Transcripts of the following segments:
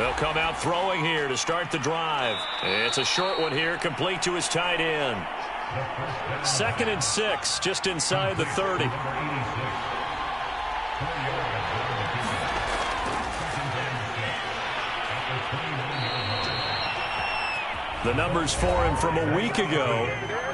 They'll come out throwing here to start the drive. It's a short one here, complete to his tight end. 2nd and 6, just inside the 30. The numbers for him from a week ago: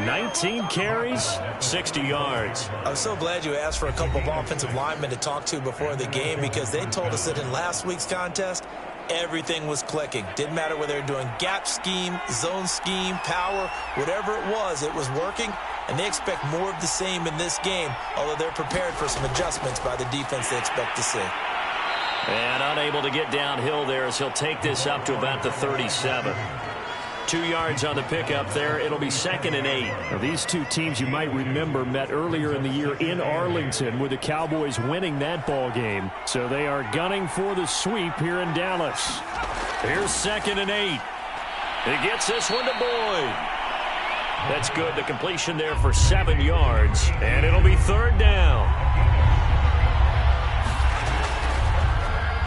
19 carries, 60 yards. I'm so glad you asked for a couple of offensive linemen to talk to before the game, because they told us that in last week's contest, everything was clicking. Didn't matter whether they were doing gap scheme, zone scheme, power, whatever it was working, and they expect more of the same in this game, although they're prepared for some adjustments by the defense they expect to see. And unable to get downhill there as he'll take this up to about the 37. 2 yards on the pickup there. It'll be 2nd and 8. Now, these two teams, you might remember, met earlier in the year in Arlington, with the Cowboys winning that ball game. So they are gunning for the sweep here in Dallas. Here's 2nd and 8. He gets this one to Boyd. That's good. The completion there for 7 yards. And it'll be 3rd down.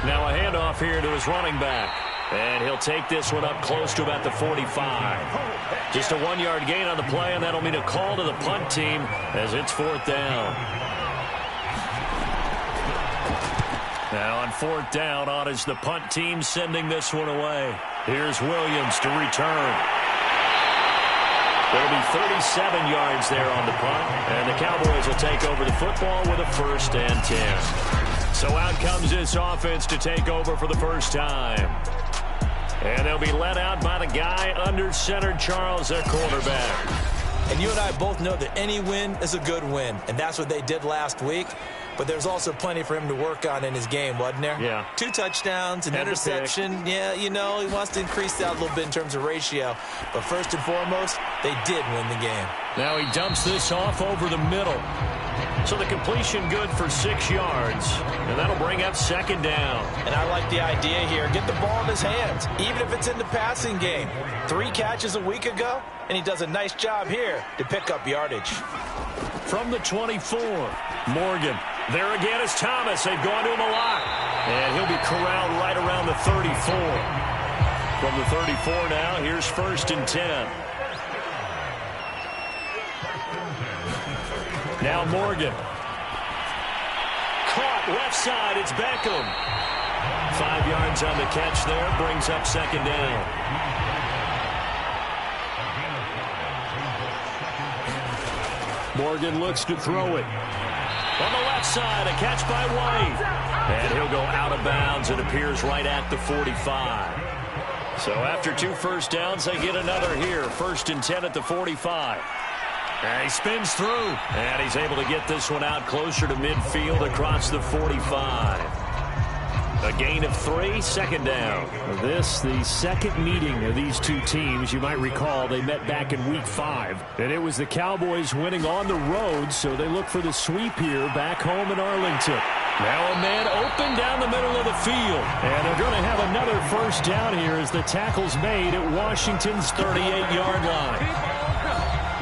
Now a handoff here to his running back. And he'll take this one up close to about the 45. Just a 1-yard gain on the play, and that'll mean a call to the punt team as it's 4th down. Now on 4th down, on is the punt team sending this one away. Here's Williams to return. There'll be 37 yards there on the punt, and the Cowboys will take over the football with a 1st and 10. So out comes this offense to take over for the first time. And they'll be led out by the guy under center, Charles, their quarterback. And you and I both know that any win is a good win, and that's what they did last week. But there's also plenty for him to work on in his game, wasn't there? Yeah. 2 touchdowns, an interception. Yeah, you know, he wants to increase that a little bit in terms of ratio. But first and foremost, they did win the game. Now he dumps this off over the middle. So the completion good for 6 yards, and that'll bring up 2nd down. And I like the idea here. Get the ball in his hands, even if it's in the passing game. 3 catches a week ago, and he does a nice job here to pick up yardage. From the 24, Morgan. There again is Thomas. They've gone to him a lot. And he'll be corralled right around the 34. From the 34 now, here's 1st and 10. Now Morgan. Caught left side. It's Beckham. 5 yards on the catch there. Brings up 2nd down. Morgan looks to throw it. On the left side, a catch by White. And he'll go out of bounds. It appears right at the 45. So after 2 first downs, they get another here. 1st and 10 at the 45. And he spins through. And he's able to get this one out closer to midfield across the 45. A gain of 3, 2nd down. This, the second meeting of these two teams. You might recall they met back in Week 5. And it was the Cowboys winning on the road, so they look for the sweep here back home in Arlington. Now a man open down the middle of the field. And they're going to have another first down here as the tackle's made at Washington's 38-yard line.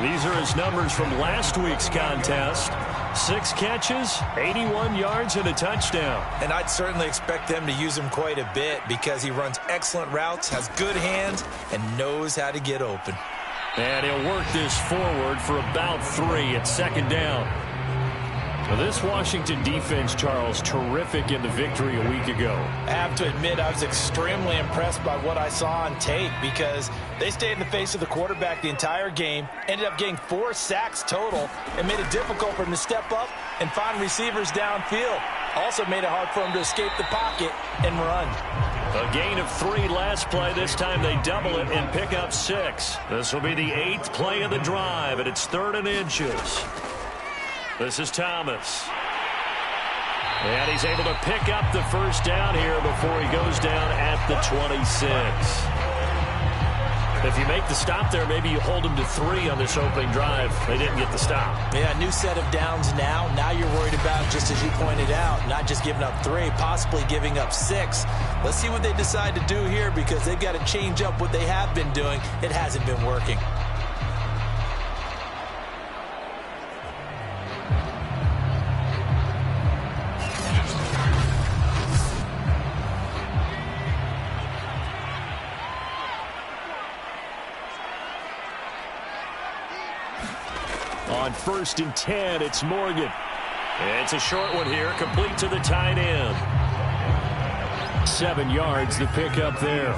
These are his numbers from last week's contest. 6 catches, 81 yards, and a touchdown. And I'd certainly expect them to use him quite a bit because he runs excellent routes, has good hands, and knows how to get open. And he'll work this forward for about 3 at 2nd down. Well, this Washington defense, Charles, terrific in the victory a week ago. I have to admit I was extremely impressed by what I saw on tape because they stayed in the face of the quarterback the entire game, ended up getting 4 sacks total, and made it difficult for him to step up and find receivers downfield. Also made it hard for him to escape the pocket and run. A gain of 3 last play. This time they double it and pick up 6. This will be the 8th play of the drive, and it's 3rd and inches. This is Thomas. And he's able to pick up the first down here before he goes down at the 26. If you make the stop there, maybe you hold him to 3 on this opening drive. They didn't get the stop. Yeah, new set of downs now. Now you're worried about, just as you pointed out, not just giving up 3, possibly giving up 6. Let's see what they decide to do here because they've got to change up what they have been doing. It hasn't been working. On 1st and 10, it's Morgan. It's a short one here, complete to the tight end. 7 yards to pick up there.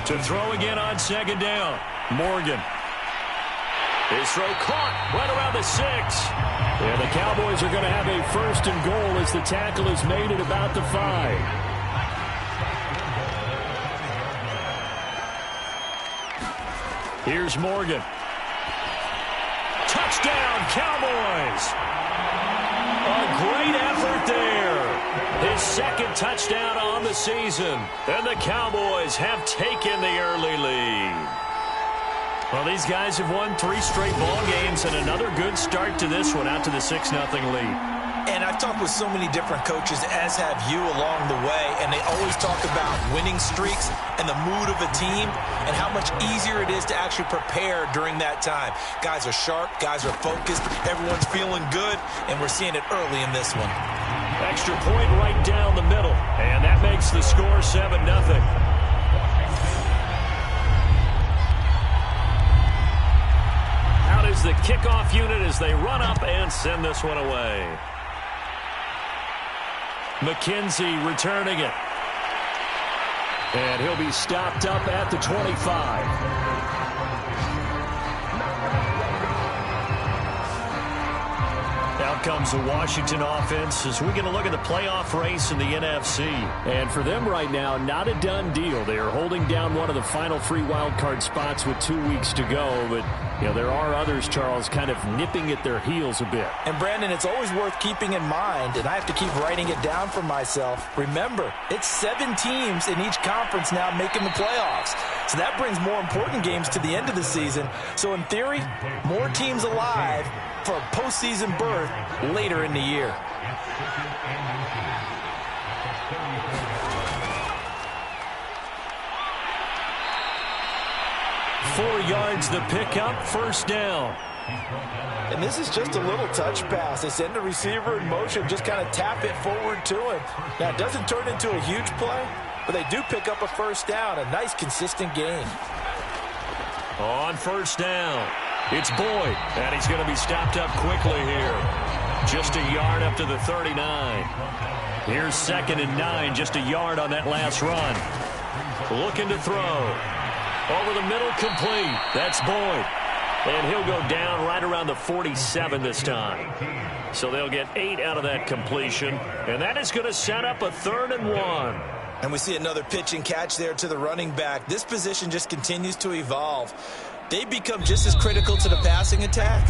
To throw again on 2nd down. Morgan. His throw caught right around the 6. Yeah, the Cowboys are going to have a 1st and goal as the tackle is made at about the 5. Here's Morgan. Touchdown, Cowboys! A great effort there. His 2nd touchdown on the season. And the Cowboys have taken the early lead. Well, these guys have won 3 straight ball games and another good start to this one, out to the 6-0 lead. And I've talked with so many different coaches, as have you, along the way, and they always talk about winning streaks and the mood of a team and how much easier it is to actually prepare during that time. Guys are sharp, guys are focused, everyone's feeling good, and we're seeing it early in this one. Extra point right down the middle, and that makes the score 7-0. Out is the kickoff unit as they run up and send this one away. McKenzie returning it. And he'll be stopped up at the 25. Out comes the Washington offense as we get a look at the playoff race in the NFC. And for them right now, not a done deal. They are holding down one of the final 3 wildcard spots with 2 weeks to go. But, you know, there are others, Charles, kind of nipping at their heels a bit. And, Brandon, it's always worth keeping in mind, and I have to keep writing it down for myself. Remember, it's 7 teams in each conference now making the playoffs. So that brings more important games to the end of the season. So, in theory, more teams alive for a postseason berth later in the year. Four yards the pickup, 1st down. And this is just a little touch pass. They send the receiver in motion, just kind of tap it forward to him. Now, it doesn't turn into a huge play, but they do pick up a 1st down, a nice, consistent gain. On 1st down, it's Boyd, and he's going to be stopped up quickly here. Just a yard up to the 39. Here's 2nd and 9, just a yard on that last run. Looking to throw. Over the middle, complete. That's Boyd. And he'll go down right around the 47 this time. So they'll get 8 out of that completion. And that is going to set up a 3rd and 1. And we see another pitch and catch there to the running back. This position just continues to evolve. They become just as critical to the passing attack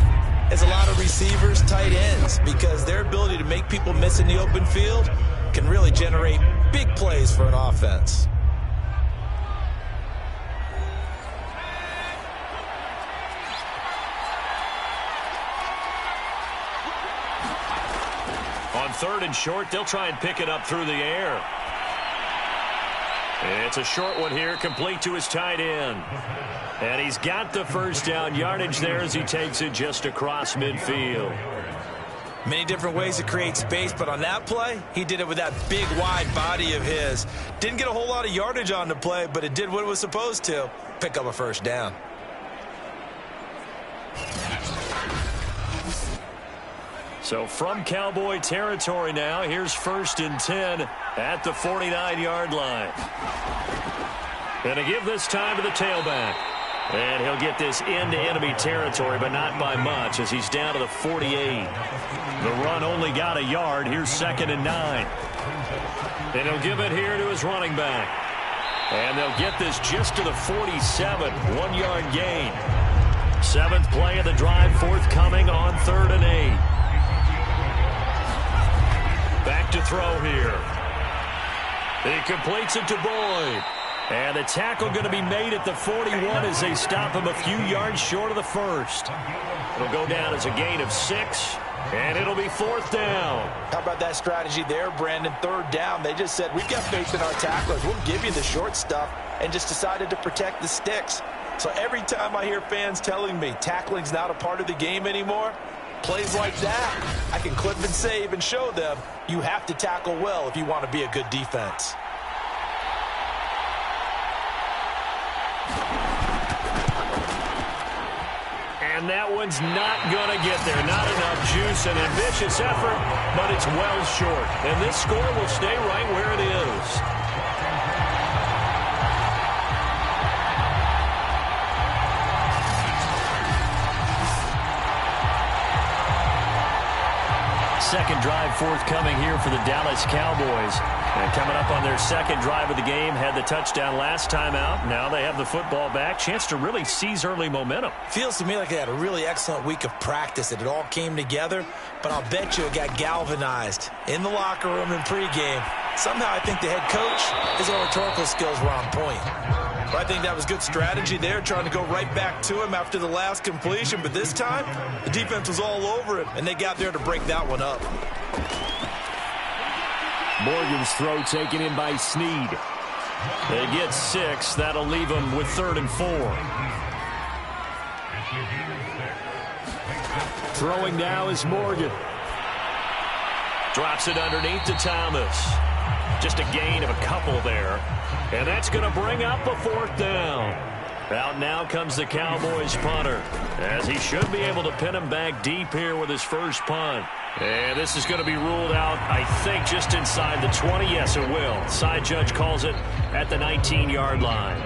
as a lot of receivers, tight ends, because their ability to make people miss in the open field can really generate big plays for an offense. On 3rd and short, they'll try and pick it up through the air. It's a short one here, complete to his tight end. And he's got the 1st down yardage there as he takes it just across midfield. Many different ways to create space, but on that play, he did it with that big, wide body of his. Didn't get a whole lot of yardage on the play, but it did what it was supposed to. Pick up a 1st down. So from Cowboy territory now, here's 1st and 10 at the 49-yard line. And to give this time to the tailback. And he'll get this into enemy territory, but not by much as he's down to the 48. The run only got a yard. Here's 2nd and 9. And he'll give it here to his running back. And they'll get this just to the 47, 1-yard gain. 7th play of the drive forthcoming on 3rd and 8. Back to throw here. He completes it to Boyd. And the tackle going to be made at the 41 as they stop him a few yards short of the 1st. It'll go down as a gain of 6, and it'll be 4th down. How about that strategy there, Brandon? 3rd down. They just said, we've got faith in our tacklers. We'll give you the short stuff, and just decided to protect the sticks. So every time I hear fans telling me tackling's not a part of the game anymore, plays like that, I can clip and save and show them you have to tackle well if you want to be a good defense. And that one's not going to get there. Not enough juice, an ambitious effort, but it's well short. And this score will stay right where it is. Second drive forthcoming here for the Dallas Cowboys. And coming up on their second drive of the game, had the touchdown last time out. Now they have the football back. Chance to really seize early momentum. Feels to me like they had a really excellent week of practice. It all came together, but I'll bet you it got galvanized in the locker room in pregame. Somehow I think the head coach, his oratorical skills were on point. But I think that was good strategy there, trying to go right back to him after the last completion. But this time, the defense was all over him, and they got there to break that one up. Morgan's throw taken in by Snead. They get 6. That'll leave them with 3rd and 4. Throwing now is Morgan. Drops it underneath to Thomas. Just a gain of a couple there. And that's going to bring up a 4th down. Out now comes the Cowboys punter, as he should be able to pin him back deep here with his first punt. And this is going to be ruled out, I think, just inside the 20. Yes, it will. Side judge calls it at the 19-yard line.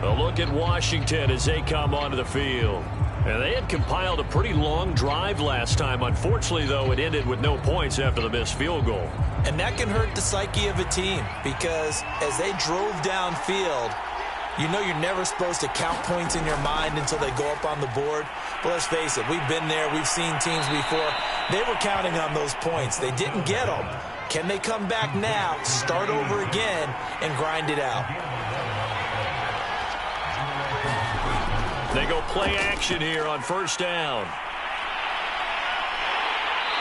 A look at Washington as they come onto the field. And they had compiled a pretty long drive last time. Unfortunately, though, it ended with no points after the missed field goal. And that can hurt the psyche of a team, because as they drove downfield, you know you're never supposed to count points in your mind until they go up on the board. But let's face it, we've been there. We've seen teams before. They were counting on those points. They didn't get them. Can they come back now, start over again, and grind it out? They go play action here on 1st down.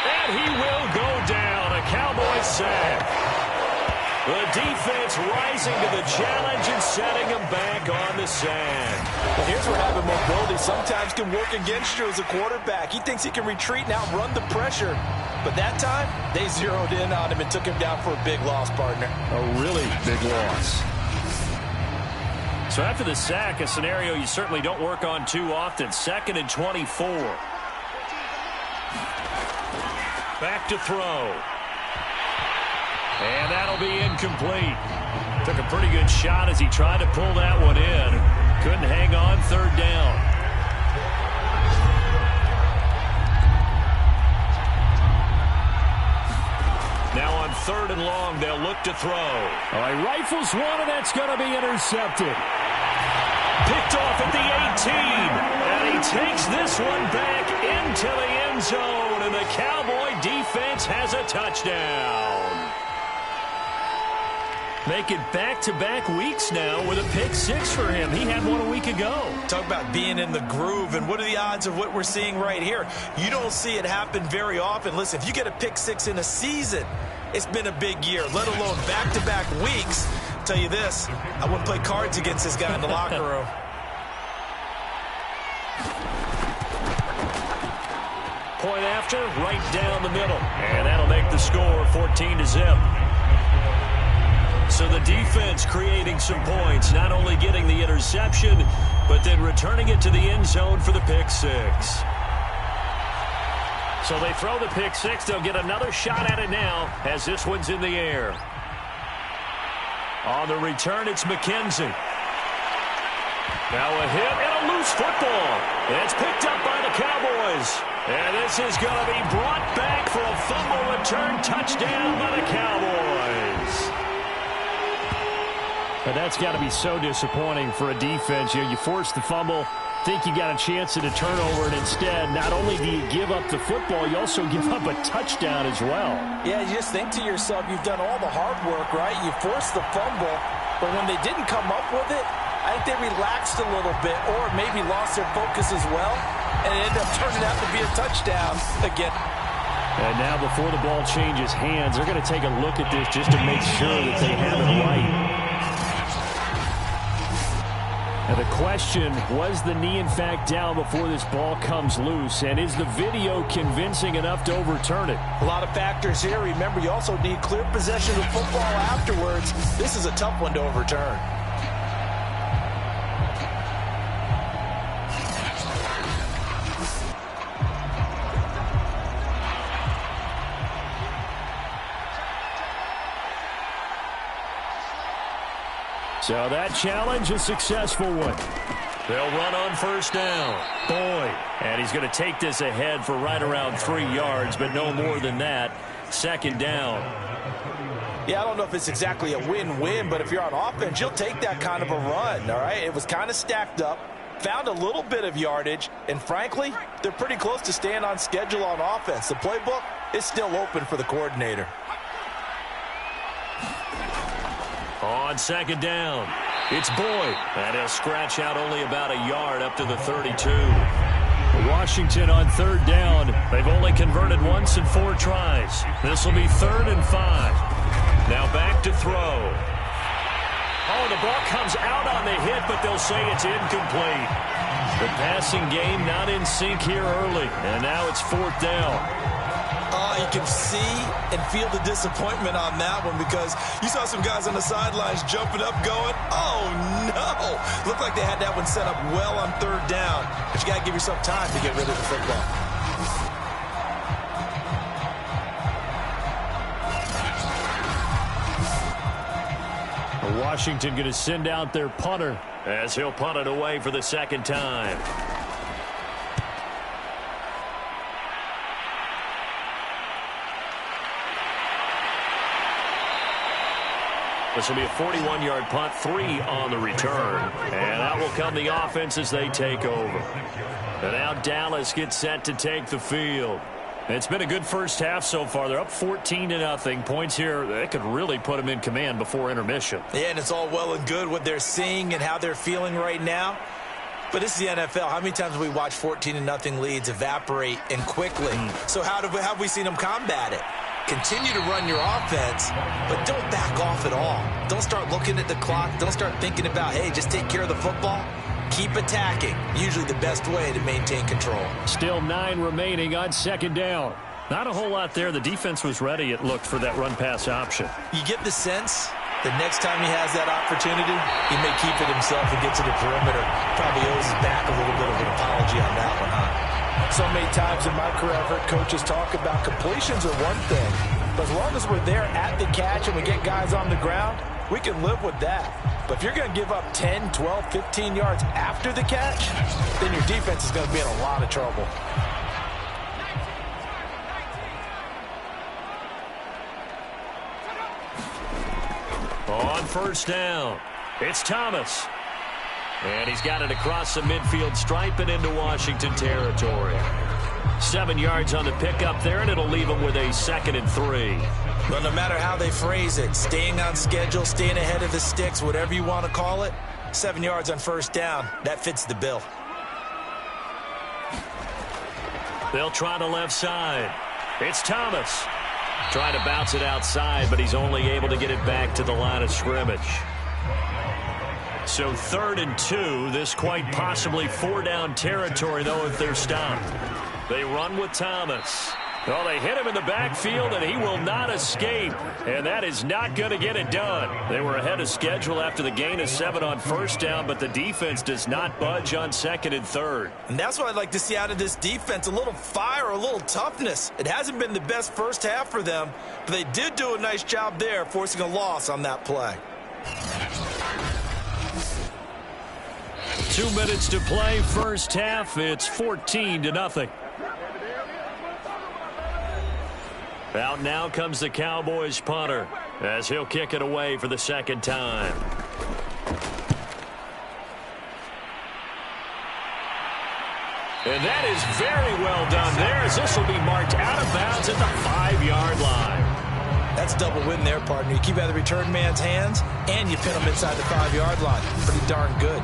And he will go down. A Cowboys sack. The defense rising to the challenge and setting him back on the sack. Well, here's where having mobility sometimes can work against you as a quarterback. He thinks he can retreat and outrun the pressure. But that time, they zeroed in on him and took him down for a big loss, partner. A really big loss. So after the sack, a scenario you certainly don't work on too often. 2nd and 24. Back to throw. And that'll be incomplete. Took a pretty good shot as he tried to pull that one in. Couldn't hang on. 3rd down. Now on 3rd and long, they'll look to throw. All right, rifles one, and that's going to be intercepted. Picked off at the 18. And he takes this one back into the end zone. And the Cowboy defense has a touchdown. Making back-to-back weeks now with a pick 6 for him. He had one a week ago. Talk about being in the groove, and what are the odds of what we're seeing right here? You don't see it happen very often. Listen, if you get a pick 6 in a season, it's been a big year, let alone back-to-back weeks. I'll tell you this, I wouldn't play cards against this guy in the locker room. Point after, right down the middle. And that'll make the score 14-0. So the defense creating some points, not only getting the interception, but then returning it to the end zone for the pick 6. So they throw the pick 6. They'll get another shot at it now as this one's in the air. On the return, it's McKenzie. Now a hit and a loose football. It's picked up by the Cowboys. And this is going to be brought back for a fumble return touchdown by the Cowboys. But that's got to be so disappointing for a defense. You force the fumble, think you got a chance at a turnover, and instead, not only do you give up the football, you also give up a touchdown as well. Yeah, you just think to yourself, you've done all the hard work, right? You forced the fumble, but when they didn't come up with it, I think they relaxed a little bit or maybe lost their focus as well, and it ended up turning out to be a touchdown again. And now before the ball changes hands, they're going to take a look at this just to make sure that they have it right. Now the question, was the knee in fact down before this ball comes loose? And is the video convincing enough to overturn it? A lot of factors here. Remember, you also need clear possession of football afterwards. This is a tough one to overturn. So that challenge, a successful one. They'll run on first down. Boyd. And he's going to take this ahead for right around 3 yards, but no more than that. Second down. Yeah, I don't know if it's exactly a win-win, but if you're on offense, you'll take that kind of a run, all right? It was kind of stacked up, found a little bit of yardage, and frankly, they're pretty close to staying on schedule on offense. The playbook is still open for the coordinator. On second down, it's Boyd. And he'll scratch out only about a yard up to the 32. Washington on third down. They've only converted once in 4 tries. This will be 3rd and 5. Now back to throw. Oh, the ball comes out on the hit, but they'll say it's incomplete. The passing game not in sync here early, and now it's 4th down. You can see and feel the disappointment on that one because you saw some guys on the sidelines jumping up going, oh, no. Looked like they had that one set up well on 3rd down, but you got to give yourself time to get rid of the football. Washington going to send out their punter as he'll punt it away for the 2nd time. This will be a 41-yard punt, 3 on the return. And out will come the offense as they take over. And now Dallas gets set to take the field. It's been a good first half so far. They're up 14-0. Points here, they could really put them in command before intermission. Yeah, and it's all well and good what they're seeing and how they're feeling right now. But this is the NFL. How many times have we watched 14-0 leads evaporate and quickly? So how have we seen them combat it? Continue to run your offense, but don't back off at all. Don't start looking at the clock. Don't start thinking about, hey, just take care of the football. Keep attacking. Usually the best way to maintain control. Still 9 remaining on 2nd down. Not a whole lot there. The defense was ready, it looked, for that run-pass option. You get the sense the next time he has that opportunity, he may keep it himself and get to the perimeter. Probably owes his back a little bit of an apology on that one, huh? So many times in my career, I've heard coaches talk about completions are one thing, but as long as we're there at the catch and we get guys on the ground, we can live with that. But if you're going to give up 10, 12, 15 yards after the catch, then your defense is going to be in a lot of trouble. On first down, it's Thomas. And he's got it across the midfield stripe and into Washington territory. 7 yards on the pickup there, and it'll leave him with a 2nd and 3. But no matter how they phrase it, staying on schedule, staying ahead of the sticks, whatever you want to call it, 7 yards on first down, that fits the bill. They'll try the left side. It's Thomas. Trying to bounce it outside, but he's only able to get it back to the line of scrimmage. So 3rd and 2, this quite possibly 4-down territory, though, if they're stopped. They run with Thomas. Well, they hit him in the backfield, and he will not escape. And that is not going to get it done. They were ahead of schedule after the gain of 7 on first down, but the defense does not budge on 2nd and 3rd. And that's what I'd like to see out of this defense, a little fire, a little toughness. It hasn't been the best first half for them, but they did do a nice job there, forcing a loss on that play. 2 minutes to play, first half. It's 14-0. Out now comes the Cowboys punter as he'll kick it away for the 2nd time. And that is very well done there, as this will be marked out of bounds at the 5-yard line. That's double win there, partner. You keep out of the return man's hands, and you pin him inside the 5-yard line. Pretty darn good.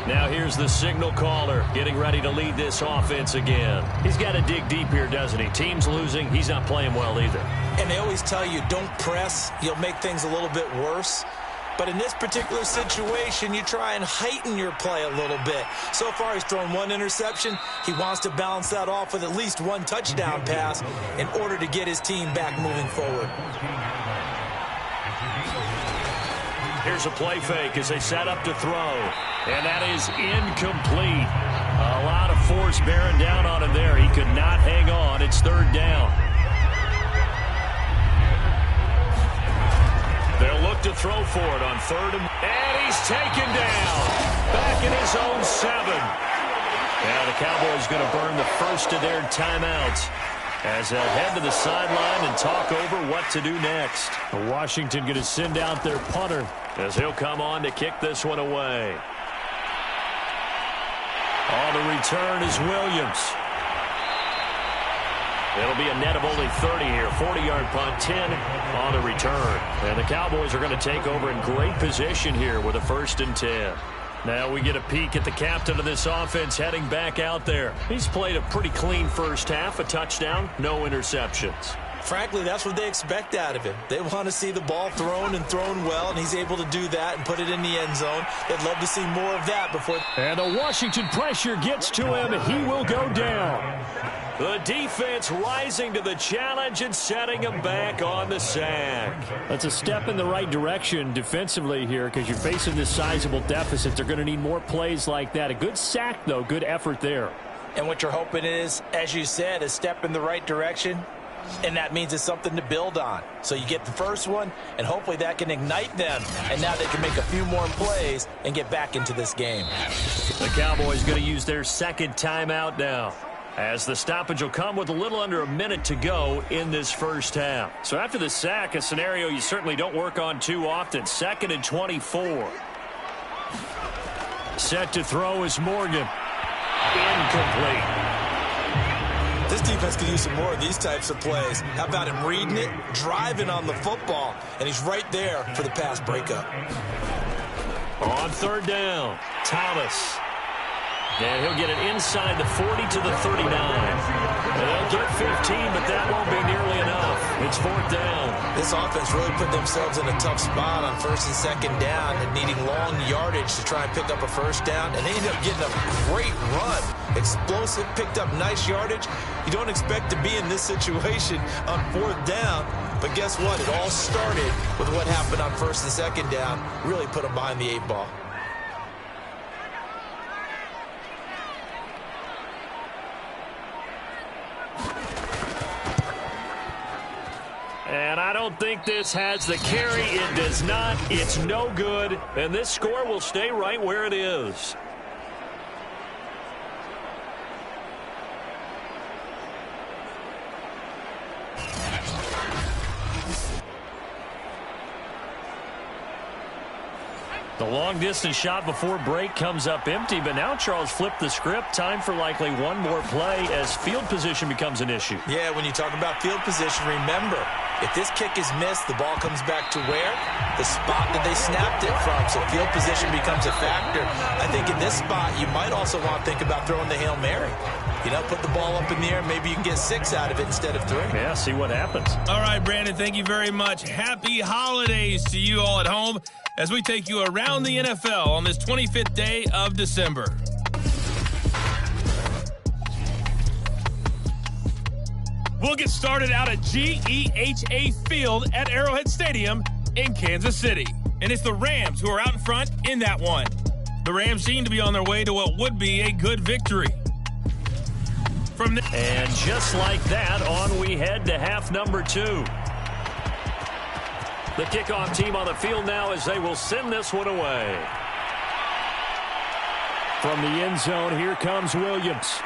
Now here's the signal caller getting ready to lead this offense again. He's got to dig deep here, doesn't he? Team's losing. He's not playing well either. And they always tell you, don't press. You'll make things a little bit worse. But in this particular situation, you try and heighten your play a little bit. So far, he's thrown 1 interception. He wants to balance that off with at least 1 touchdown pass in order to get his team back moving forward. Here's a play fake as they set up to throw. And that is incomplete. A lot of force bearing down on him there. He could not hang on. It's 3rd down. They'll look to throw for it on 3rd and he's taken down. Back in his own 7. Now the Cowboys going to burn the first of their timeouts as they'll head to the sideline and talk over what to do next. Washington going to send out their punter as he'll come on to kick this one away. On the return is Williams. It'll be a net of only 30 here. 40-yard punt, 10 on the return. And the Cowboys are going to take over in great position here with a 1st and 10. Now we get a peek at the captain of this offense heading back out there. He's played a pretty clean first half, a touchdown, no interceptions. Frankly, that's what they expect out of him. They want to see the ball thrown and thrown well, and he's able to do that and put it in the end zone. They'd love to see more of that before. And the Washington pressure gets to him. He will go down. The defense rising to the challenge and setting him back on the sack. That's a step in the right direction defensively here because you're facing this sizable deficit. They're going to need more plays like that. A good sack, though. Good effort there. And what you're hoping is, as you said, a step in the right direction. And that means it's something to build on. So you get the first one, and hopefully that can ignite them. And now they can make a few more plays and get back into this game. The Cowboys going to use their 2nd timeout now, as the stoppage will come with a little under a minute to go in this first half. So after the sack, a scenario you certainly don't work on too often. 2nd and 24. Set to throw is Morgan. Incomplete. This defense could use some more of these types of plays. How about him reading it, driving on the football, and he's right there for the pass breakup. On 3rd down, Thomas. And he'll get it inside the 40 to the 39. They'll get 15, but that won't be nearly enough. It's 4th down. This offense really put themselves in a tough spot on 1st and 2nd down and needing long yardage to try and pick up a 1st down. And they ended up getting a great run. Explosive, picked up nice yardage. You don't expect to be in this situation on 4th down. But guess what? It all started with what happened on 1st and 2nd down. Really put them behind the 8 ball. And I don't think this has the carry. It does not. It's no good. And this score will stay right where it is. The long-distance shot before break comes up empty, but now Charles flipped the script. Time for likely one more play as field position becomes an issue. Yeah, when you talk about field position, remember, if this kick is missed, the ball comes back to where? The spot that they snapped it from. So field position becomes a factor. I think in this spot, you might also want to think about throwing the Hail Mary. You know, put the ball up in the air. Maybe you can get 6 out of it instead of 3. Yeah, see what happens. All right, Brandon, thank you very much. Happy holidays to you all at home as we take you around the NFL on this 25th day of December. We'll get started out at GEHA Field at Arrowhead Stadium in Kansas City. And it's the Rams who are out in front in that one. The Rams seem to be on their way to what would be a good victory. And just like that, on we head to half number 2. The kickoff team on the field now as they will send this one away. From the end zone, here comes Williams.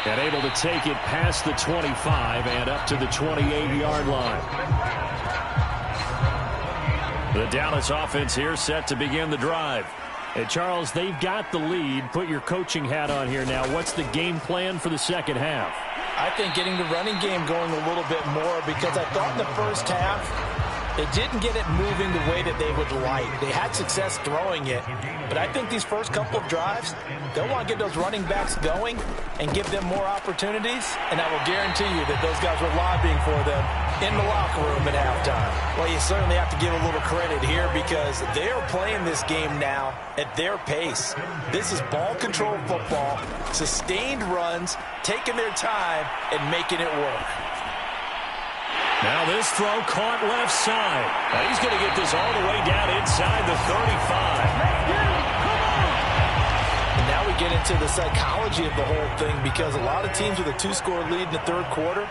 And able to take it past the 25 and up to the 28-yard line. The Dallas offense here set to begin the drive. And Charles, they've got the lead. Put your coaching hat on here now. What's the game plan for the second half? I think getting the running game going a little bit more because I thought in the first half they didn't get it moving the way that they would like. They had success throwing it, but I think these first couple of drives, they'll want to get those running backs going and give them more opportunities, and I will guarantee you that those guys were lobbying for them in the locker room at halftime. Well, you certainly have to give a little credit here because they are playing this game now at their pace. This is ball control football, sustained runs, taking their time and making it work. Now this throw caught left side. Now he's going to get this all the way down inside the 35. And now we get into the psychology of the whole thing because a lot of teams with a 2-score lead in the third quarter,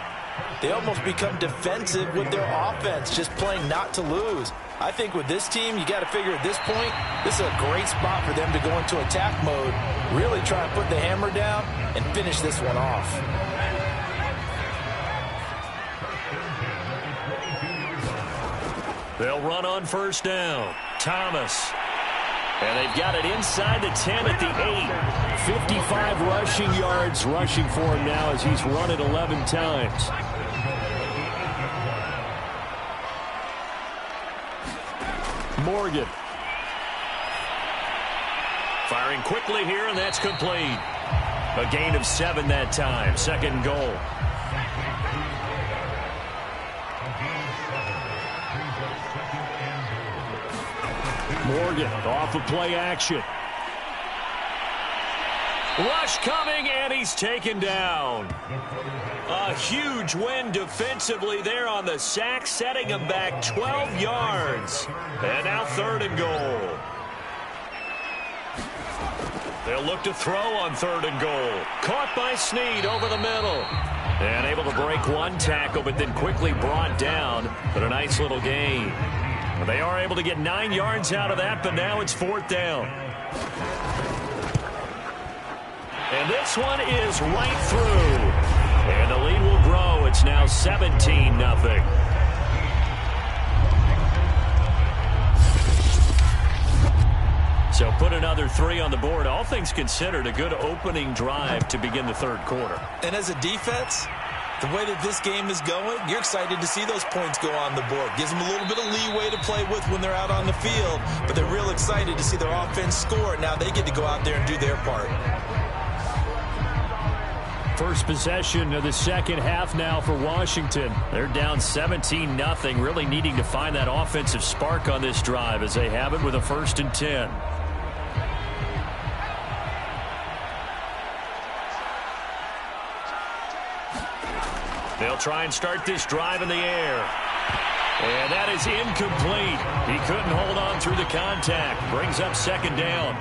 they almost become defensive with their offense, just playing not to lose. I think with this team, you got to figure at this point, this is a great spot for them to go into attack mode, really try and put the hammer down and finish this one off. They'll run on first down. Thomas. And they've got it inside the 10 at the 8. 55 rushing yards rushing for him now as he's run it 11 times. Morgan. Firing quickly here, and that's complete. A gain of 7 that time. Second and goal. Morgan off of play action. Rush coming, and he's taken down. A huge win defensively there on the sack, setting him back 12 yards. And now third and goal. They'll look to throw on third and goal. Caught by Snead over the middle. And able to break one tackle, but then quickly brought down. But a nice little gain. They are able to get 9 yards out of that, but now it's fourth down. And this one is right through. And the lead will grow. It's now 17-0. So put another 3 on the board. All things considered, a good opening drive to begin the third quarter. And as a defense, the way that this game is going, you're excited to see those points go on the board. Gives them a little bit of leeway to play with when they're out on the field, but they're real excited to see their offense score. Now they get to go out there and do their part. First possession of the second half now for Washington. They're down 17-0, really needing to find that offensive spark on this drive as they have it with a 1st and 10. They'll try and start this drive in the air. And that is incomplete. He couldn't hold on through the contact. Brings up second down.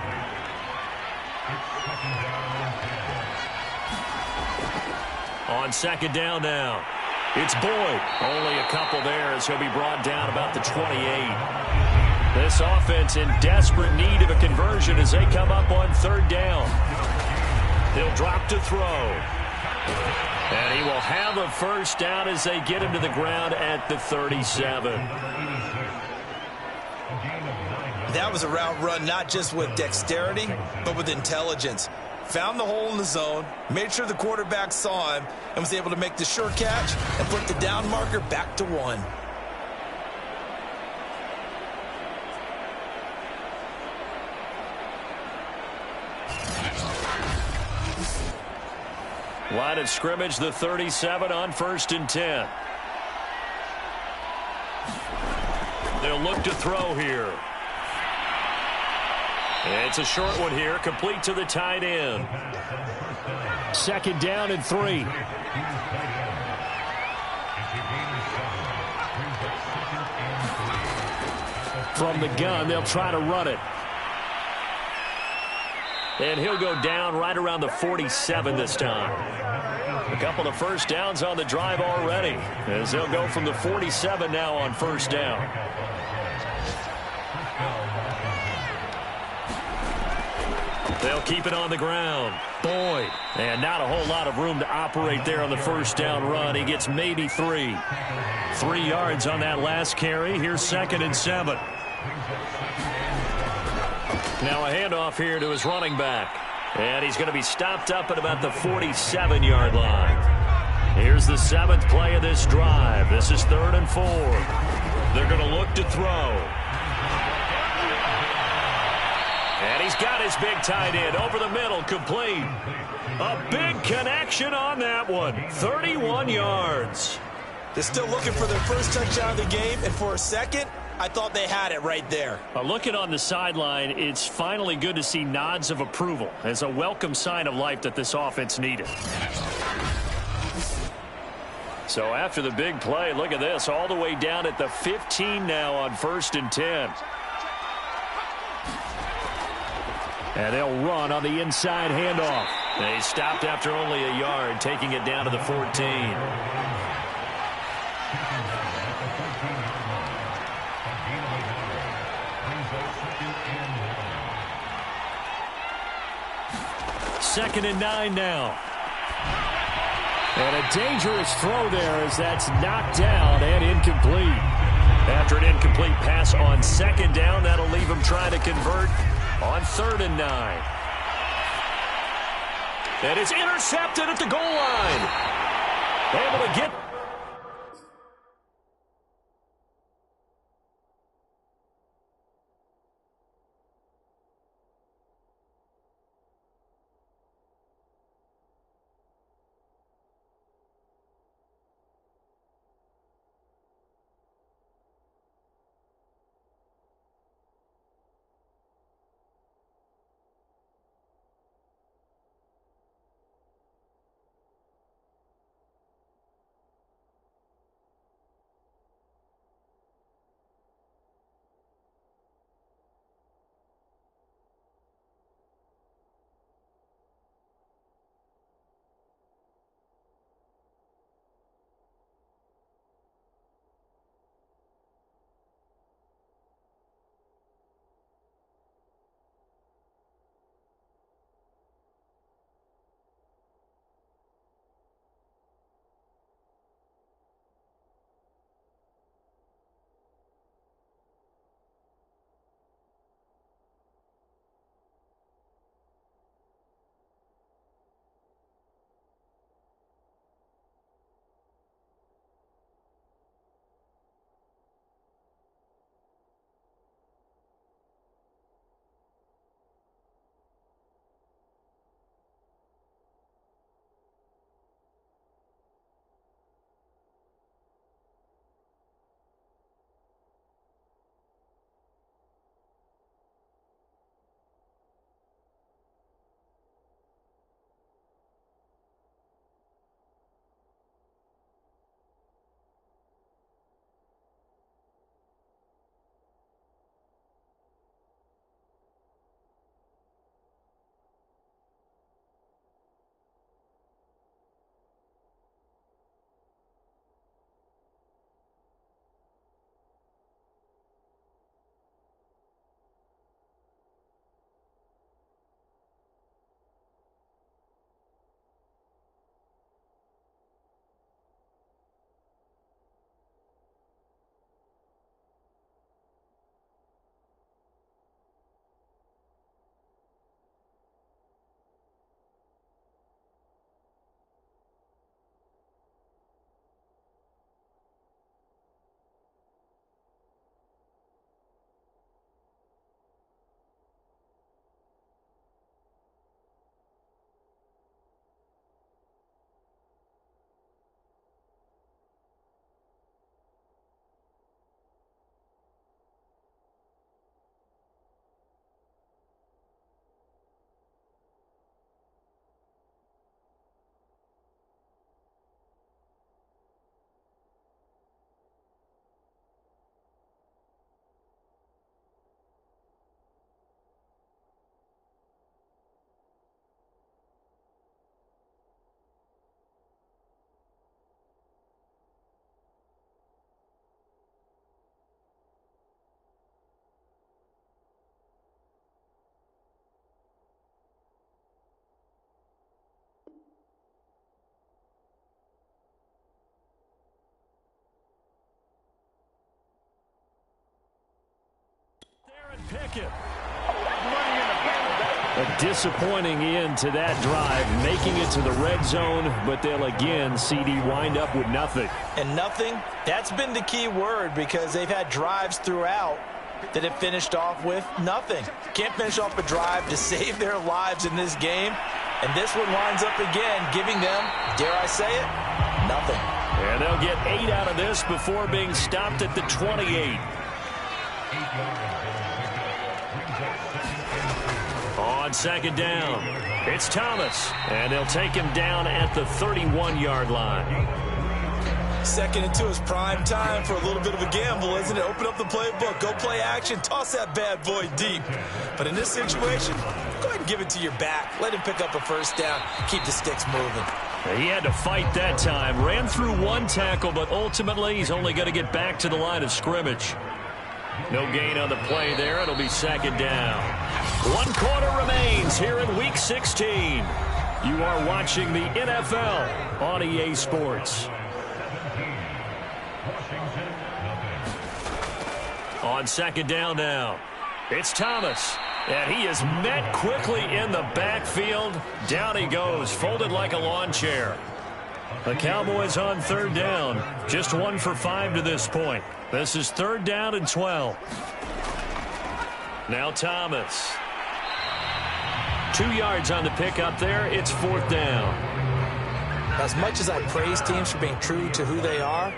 On second down now. It's Boyd. Only a couple there as he'll be brought down about the 28. This offense in desperate need of a conversion as they come up on third down. They'll drop to throw. And he will have a first down as they get him to the ground at the 37. That was a route run not just with dexterity, but with intelligence. Found the hole in the zone, made sure the quarterback saw him, and was able to make the sure catch and put the down marker back to 1. Line of scrimmage, the 37 on 1st and 10. They'll look to throw here. It's a short one here, complete to the tight end. Second down and 3. From the gun, they'll try to run it. And he'll go down right around the 47 this time. A couple of first downs on the drive already, as they'll go from the 47 now on first down. They'll keep it on the ground. Boyd. And not a whole lot of room to operate there on the first down run. He gets maybe 3. 3 yards on that last carry. Here's 2nd and 7. Now a handoff here to his running back. And he's going to be stopped up at about the 47-yard line. Here's the 7th play of this drive. This is 3rd and 4. They're going to look to throw. And he's got his big tight end over the middle, complete. A big connection on that one. 31 yards. They're still looking for their first touchdown of the game, and for a second, I thought they had it right there. Looking on the sideline, it's finally good to see nods of approval as a welcome sign of life that this offense needed. So after the big play, look at this, all the way down at the 15 now on 1st and 10. And they'll run on the inside handoff. They stopped after only a yard, taking it down to the 14. 2nd and 9 now. And a dangerous throw there as that's knocked down and incomplete. After an incomplete pass on 2nd down, that'll leave him trying to convert on 3rd and 9. And it's intercepted at the goal line. Able to get... Pickett. A disappointing end to that drive, making it to the red zone, but they'll again, CD, wind up with nothing. And nothing, that's been the key word, because they've had drives throughout that have finished off with nothing. Can't finish off a drive to save their lives in this game, and this one winds up again, giving them, dare I say it, nothing. And they'll get 8 out of this before being stopped at the 28. On 2nd down, it's Thomas, and they'll take him down at the 31-yard line. 2nd and 2 is prime time for a little bit of a gamble, isn't it? Open up the playbook, go play action, toss that bad boy deep. But in this situation, go ahead and give it to your back. Let him pick up a first down, keep the sticks moving. He had to fight that time. Ran through one tackle, but ultimately he's only going to get back to the line of scrimmage. No gain on the play there. It'll be 2nd down. 1 quarter remains here in Week 16. You are watching the NFL on EA Sports. On second down now, it's Thomas. And he is met quickly in the backfield. Down he goes, folded like a lawn chair. The Cowboys on third down. Just 1 for 5 to this point. This is 3rd down and 12. Now Thomas. 2 yards on the pickup there. It's 4th down. As much as I praise teams for being true to who they are,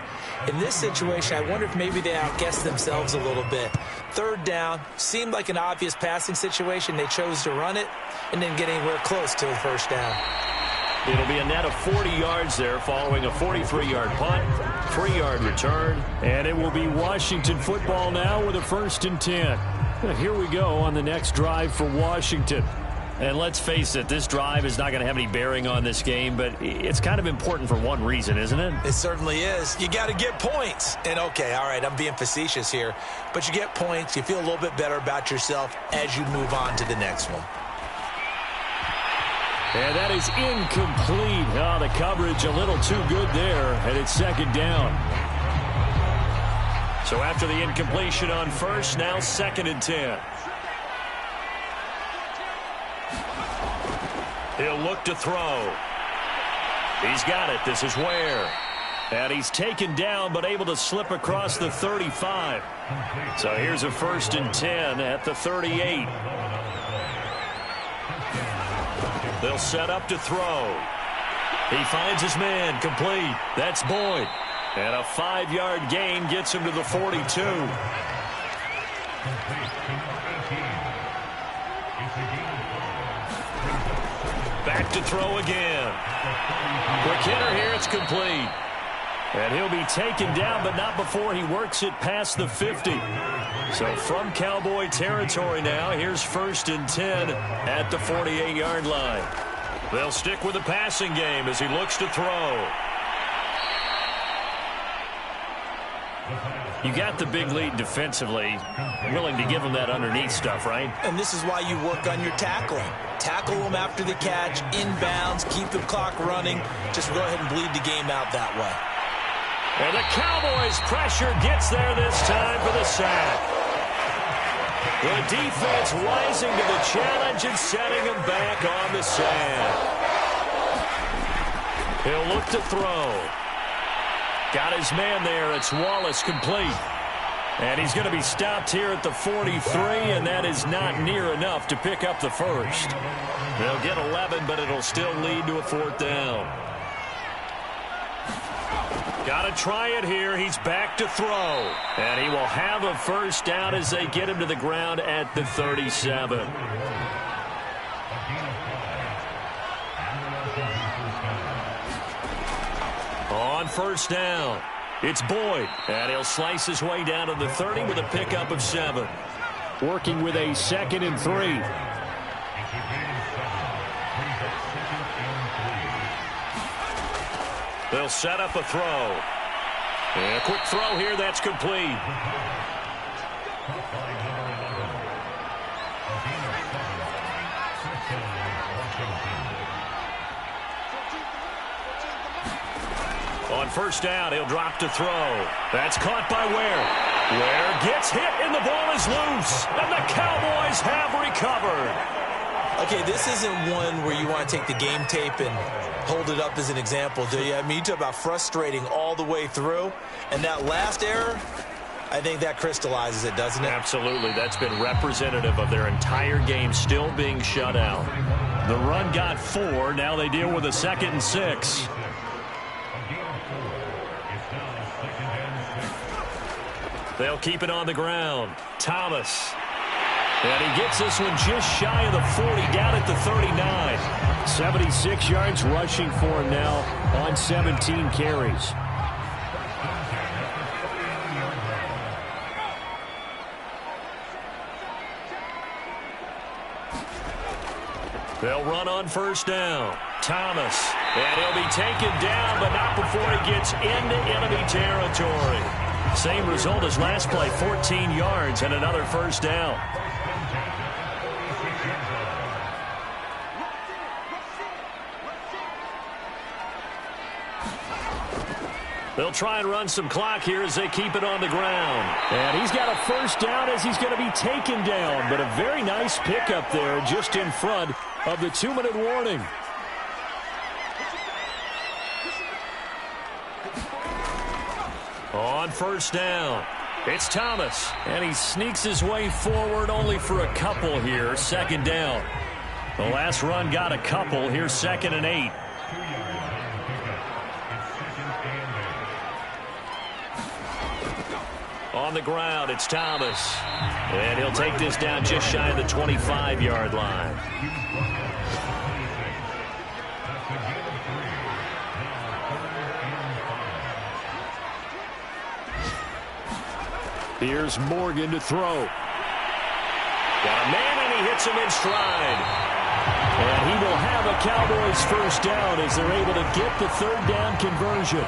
in this situation, I wonder if maybe they outguessed themselves a little bit. 3rd down, seemed like an obvious passing situation. They chose to run it and didn't get anywhere close to the 1st down. It'll be a net of 40 yards there following a 43-yard punt, 3-yard return, and it will be Washington football now with a 1st and 10. Here we go on the next drive for Washington. And let's face it, this drive is not going to have any bearing on this game, but it's kind of important for one reason, isn't it? It certainly is. You got to get points. And, okay, all right, I'm being facetious here, but you get points, you feel a little bit better about yourself as you move on to the next one. And that is incomplete. Oh, the coverage a little too good there, and it's 2nd down. So after the incompletion on 1st, now 2nd and 10. He'll look to throw. He's got it. This is Ware. And he's taken down but able to slip across the 35. So here's a 1st and 10 at the 38. They'll set up to throw. He finds his man. Complete. That's Boyd. And a 5-yard gain gets him to the 42. Back to throw again. Quick hitter here. It's complete. And he'll be taken down, but not before he works it past the 50. So from Cowboy territory now, here's 1st and 10 at the 48-yard line. They'll stick with the passing game as he looks to throw. You got the big lead defensively, willing to give him that underneath stuff, right? And this is why you work on your tackling. Tackle them after the catch, inbounds, keep the clock running. Just go ahead and bleed the game out that way. And the Cowboys' pressure gets there this time for the sack. The defense rising to the challenge and setting him back on the sand. He'll look to throw. Got his man there. It's Wallace, complete. And he's going to be stopped here at the 43, and that is not near enough to pick up the 1st. They'll get 11, but it'll still lead to a 4th down. Got to try it here. He's back to throw. And he will have a 1st down as they get him to the ground at the 37. On 1st down, it's Boyd. And he'll slice his way down to the 30 with a pickup of 7. Working with a 2nd and 3. They'll set up a throw. And a quick throw here, that's complete. On 1st down, he'll drop to throw. That's caught by Ware. Ware gets hit, and the ball is loose. And the Cowboys have recovered. Okay, this isn't one where you want to take the game tape and hold it up as an example, do you? I mean, you talk about frustrating all the way through. And that last error, I think that crystallizes it, doesn't it? Absolutely. That's been representative of their entire game still being shut out. The run got 4. Now they deal with a 2nd and 6. They'll keep it on the ground. Thomas. And he gets this one just shy of the 40, down at the 39. 76 yards rushing for him now on 17 carries. They'll run on 1st down. Thomas. And he'll be taken down, but not before he gets into enemy territory. Same result as last play, 14 yards and another 1st down. They'll try and run some clock here as they keep it on the ground. And he's got a first down as he's going to be taken down. But a very nice pickup there just in front of the 2-minute warning. On first down, it's Thomas. And he sneaks his way forward only for a couple here. Second down. The last run got a couple. Here's 2nd and 8. On the ground, it's Thomas. And he'll take this down just shy of the 25-yard line. Here's Morgan to throw. Got a man, and he hits him in stride. And he will have a Cowboys first down as they're able to get the 3rd down conversion.